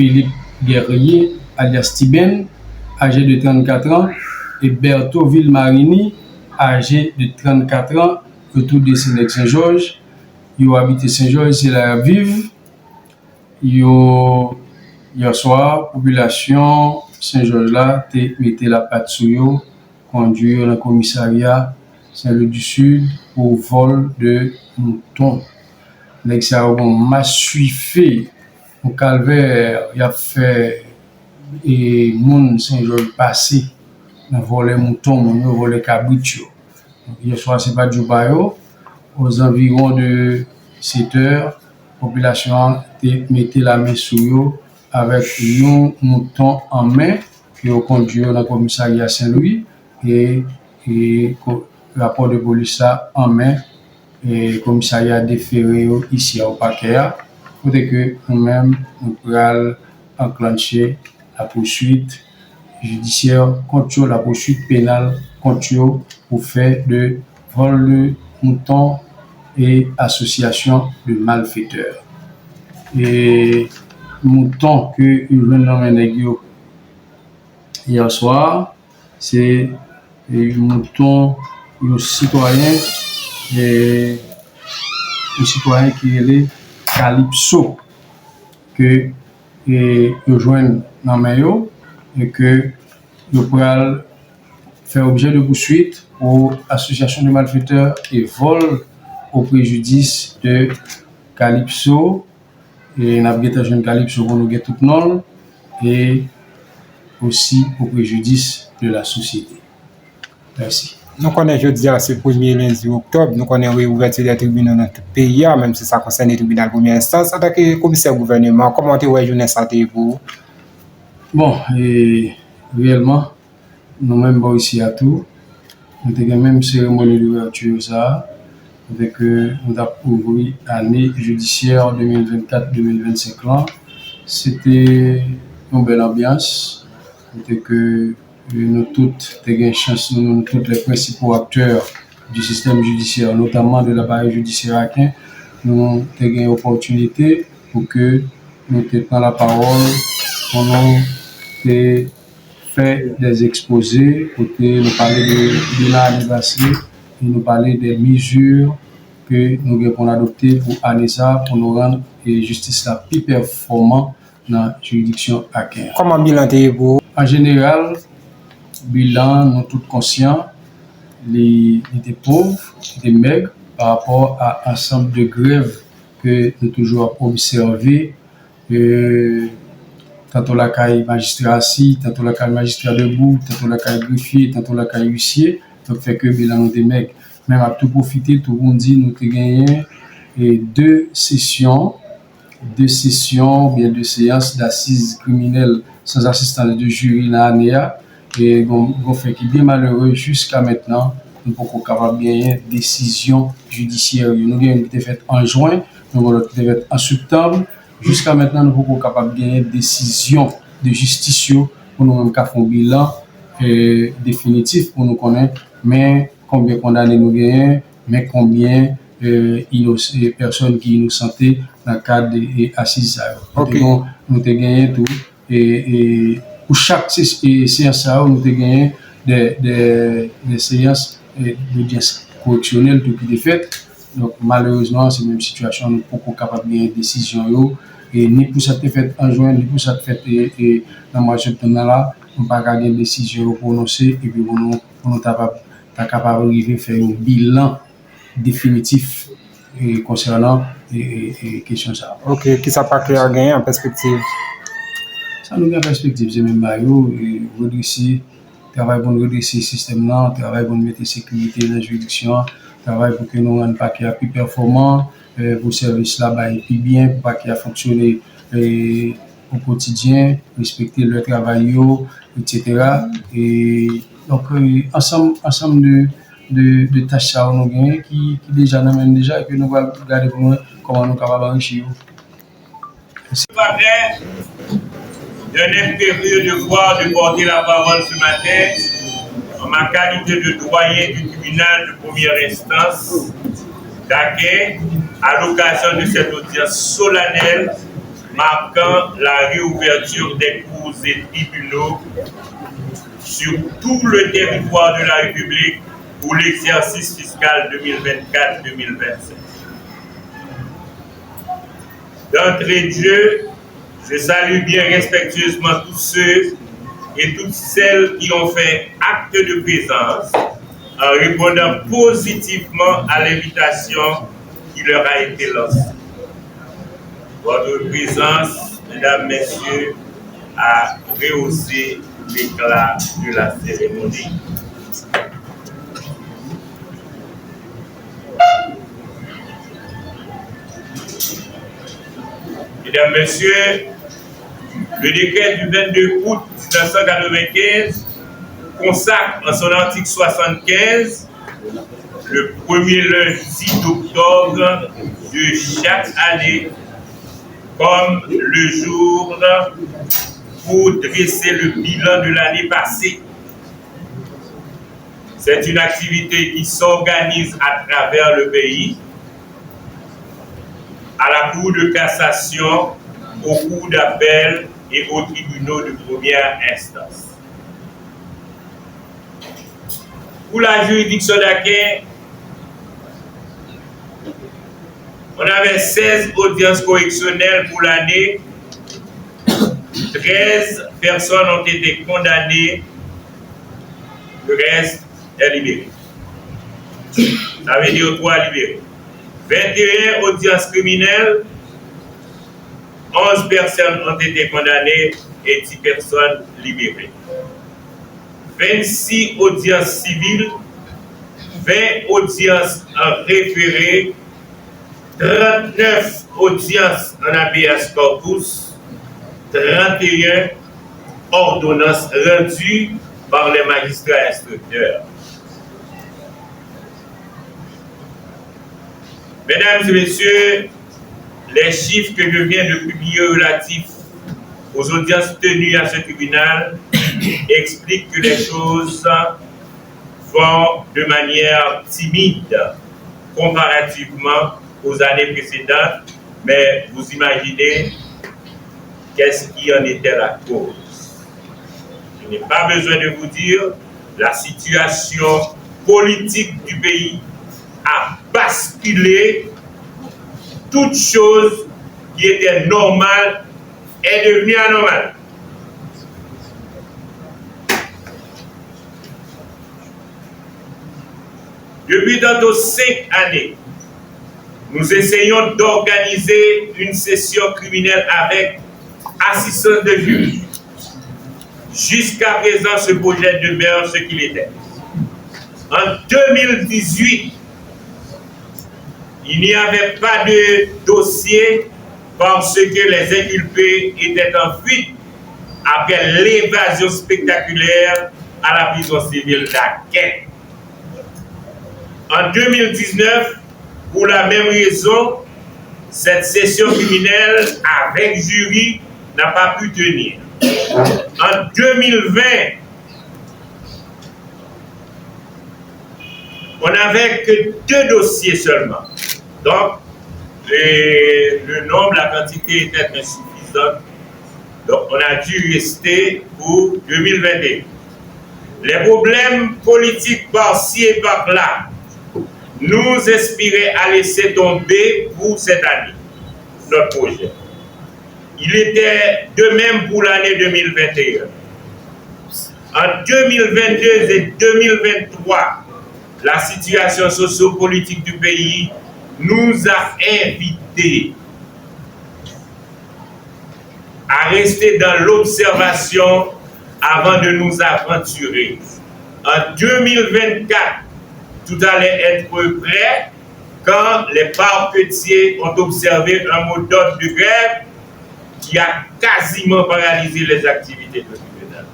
Philippe Guerrier, alias Tiben, âgé de 34 ans, et Berthaud Villemarini, âgé de 34 ans, autour de Saint-Georges. Ils habitent Saint-Georges, c'est là vivre. Hier soir, population Saint-Georges là, mettait la patte sur eux, conduire le commissariat Saint-Louis du Sud pour vol de moutons. L'examen m'a suivi au calvaire, il a fait et moun Saint-Georges passé dans voler mouton, on voler cabritio. Hier soir, c'est pas du bayo. Aux environs de 7 heures, la population mettait la main sur eux avec un mouton en main qui ont conduit dans le commissariat Saint-Louis et rapport de police en main et le commissariat déféré ici au parquet. Pour que nous-mêmes, nous pourrions enclencher la poursuite judiciaire contre la poursuite pénale contre pour faire de vol de moutons et association de malfaiteurs. Et mouton que nous avons hier soir, c'est un mouton, un citoyen qui est Calypso, que nous joignent dans Mayo et que nous pourrons faire objet de poursuite pour association de malfaiteurs et vol au préjudice de Calypso. Et nous avons jeune Calypso pour nous guetter tout le monde et aussi au préjudice de la société. Merci. Nous connaissons jeudi, c'est le 1er lundi octobre, nous connaissons l'ouverture des tribunaux dans tout le pays, même si ça concerne les tribunaux de première instance. En tant que commissaire gouvernement, comment tu vois la santé pour vous? Bon, et réellement, nous-mêmes ici à tout, nous avons même cérémonie d'ouverture ça, avec nous avons ouvert l'année judiciaire 2024-2025 là. C'était une belle ambiance, c'était que nous toutes avons chance, nous tous les principaux acteurs du système judiciaire, notamment de l'appareil judiciaire haïtien, nous avons une opportunité pour que nous prenions la parole, pour nous faire des exposés, pour nous parler de bilan anniversaire et nous parler des mesures que nous avons adoptées pour aller ça, pour nous rendre la justice la plus performante dans la juridiction haïtienne. Comment bilan vous? En général, bilan, nous tous conscients, les pauvres, les maigres, par rapport à l'ensemble de grèves que nous toujours observé, tantôt la caille magistrat assis, tantôt la caille magistrat debout, tantôt la caille greffier, tantôt la caille huissier, donc fait que bilan nous des maigres. Même à tout profiter, tout le monde dit nous avons gagné deux sessions, bien deux séances d'assises criminelles sans assistance de jury dans l'année. Et on fait qui est bien malheureux jusqu'à maintenant, nous ne pouvons pas capable de gagner décision judiciaire. Nous avons été faite en juin, nous avons été faite en septembre. Jusqu'à maintenant, nous ne pouvons pas capable de gagner décision de justice pour nous même faire un bilan définitif pour nous connaître, mais combien condamnés nous gagnons, mais combien personnes qui nous innocentes dans le cadre des assises. Okay. Nous avons gagné tout. Et pour chaque séance, nous avons gagné des séances d'audience correctionnelle tout qui est faite. Donc malheureusement, c'est la même situation, nous ne pouvons pas capable de gagner des décisions. Et ni pour ça fait en juin, ni pour ça fait dans le mois de septembre là, on ne peut pas gagner des décisions prononcées et puis nous sommes capables de faire un bilan définitif concernant les questions ça. Ok, qui ça pas clair gagner en perspective? Ça nous a en perspective, c'est même Mario, redresser, travail pour redresser le système là, travail pour mettre sécurité dans la juridiction, travail pour que nous rendions pas qu'il y a plus performant, pour le service là-bas et plus bien, pour pas qu'il y a fonctionné au quotidien, respecter le travail, etc. Et donc, ensemble de tâches à nous gagner qui déjà nous mènent déjà et que nous allons regarder pour nous comment nous sommes capables d'enrichir. Je n'ai périlleux de voir de porter la parole ce matin en ma qualité de doyen du tribunal de première instance d'accueil à l'occasion de cette audience solennelle marquant la réouverture des cours et tribunaux sur tout le territoire de la République pour l'exercice fiscal 2024-2025. D'entrée de jeu, je salue bien respectueusement tous ceux et toutes celles qui ont fait acte de présence en répondant positivement à l'invitation qui leur a été lancée. Votre présence, mesdames, messieurs, a rehaussé l'éclat de la cérémonie. Mesdames, messieurs, le décret du 22 août 1995 consacre en son article 75 le premier lundi d'octobre de chaque année comme le jour pour dresser le bilan de l'année passée. C'est une activité qui s'organise à travers le pays, à la Cour de cassation, aux cours d'appel et aux tribunaux de première instance. Pour la juridiction d'Aquin, on avait 16 audiences correctionnelles pour l'année. 13 personnes ont été condamnées. Le reste est libéré. Ça veut dire 3 libérés. 21 audiences criminelles. 11 personnes ont été condamnées et 10 personnes libérées. 26 audiences civiles, 20 audiences en référé, 39 audiences en habeas corpus, 31 ordonnances rendues par les magistrats instructeurs. Mesdames et messieurs, les chiffres que je viens de publier relatifs aux audiences tenues à ce tribunal expliquent que les choses vont de manière timide comparativement aux années précédentes, mais vous imaginez qu'est-ce qui en était la cause. Je n'ai pas besoin de vous dire, la situation politique du pays a basculé. Toute chose qui était normale est devenue anormale. Depuis tantôt 5 années, nous essayons d'organiser une session criminelle avec assistance de juge. Jusqu'à présent, ce projet demeure ce qu'il était. En 2018, il n'y avait pas de dossier parce que les inculpés étaient en fuite après l'évasion spectaculaire à la prison civile d'Aquin. En 2019, pour la même raison, cette session criminelle avec jury n'a pas pu tenir. En 2020, on n'avait que 2 dossiers seulement. Donc, le nombre, la quantité était insuffisante. Donc, on a dû rester pour 2021. Les problèmes politiques par-ci et par-là nous inspiraient à laisser tomber pour cette année notre projet. Il était de même pour l'année 2021. En 2022 et 2023, la situation socio-politique du pays nous a invités à rester dans l'observation avant de nous aventurer. En 2024, tout allait être prêt quand les parquetiers ont observé un mot d'ordre de grève qui a quasiment paralysé les activités de tribunal.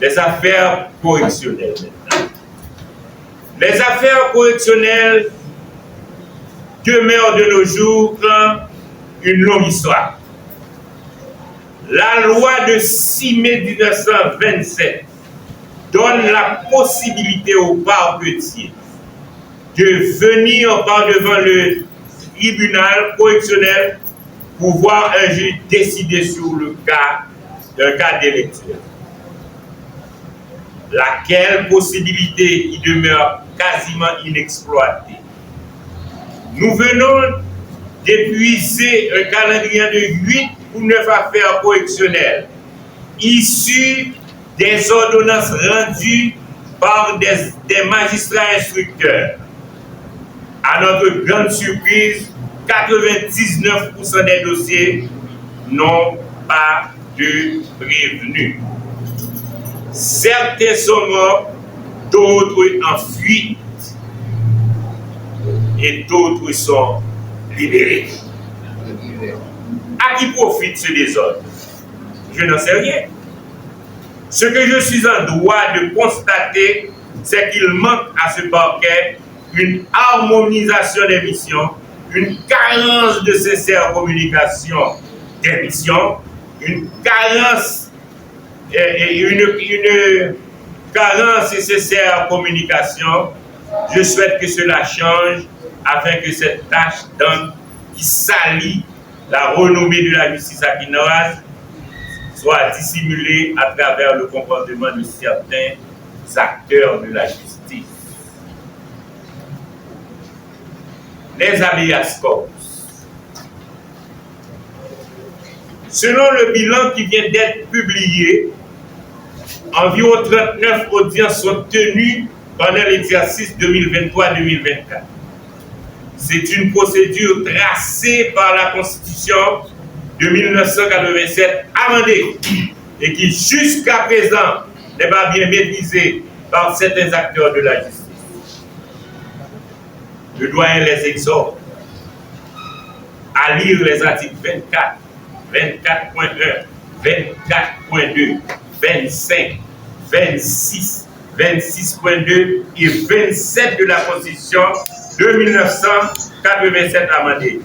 Les affaires correctionnelles maintenant. Les affaires correctionnelles demeurent de nos jours une longue histoire. La loi de 6 mai 1927 donne la possibilité aux parquetiers de venir par devant le tribunal correctionnel pour voir un juge décider sur le cas d'un cas d'électeur. Laquelle possibilité y demeure quasiment inexploitée. Nous venons d'épuiser un calendrier de 8 ou 9 affaires correctionnelles issues des ordonnances rendues par des magistrats instructeurs. À notre grande surprise, 99% des dossiers n'ont pas de prévenu. Certains sont morts, d'autres en fuite et d'autres sont libérés. À qui profite ce désordre? Je n'en sais rien. Ce que je suis en droit de constater, c'est qu'il manque à ce parquet une harmonisation des missions, une carence de sincère communication des missions, une carence et une carence nécessaire communication. Je souhaite que cela change afin que cette tâche d'encre qui salit la renommée de la justice aquinoise soit dissimulée à travers le comportement de certains acteurs de la justice. Les habeas corpus. Selon le bilan qui vient d'être publié, environ 39 audiences sont tenues pendant l'exercice 2023-2024. C'est une procédure tracée par la Constitution de 1987 amendée et qui jusqu'à présent n'est pas bien maîtrisée par certains acteurs de la justice. Le doyen les exhorte à lire les articles 24, 24.1, 24.2, 25, 26, 26.2 et 27 de la Constitution de 1987 amendée.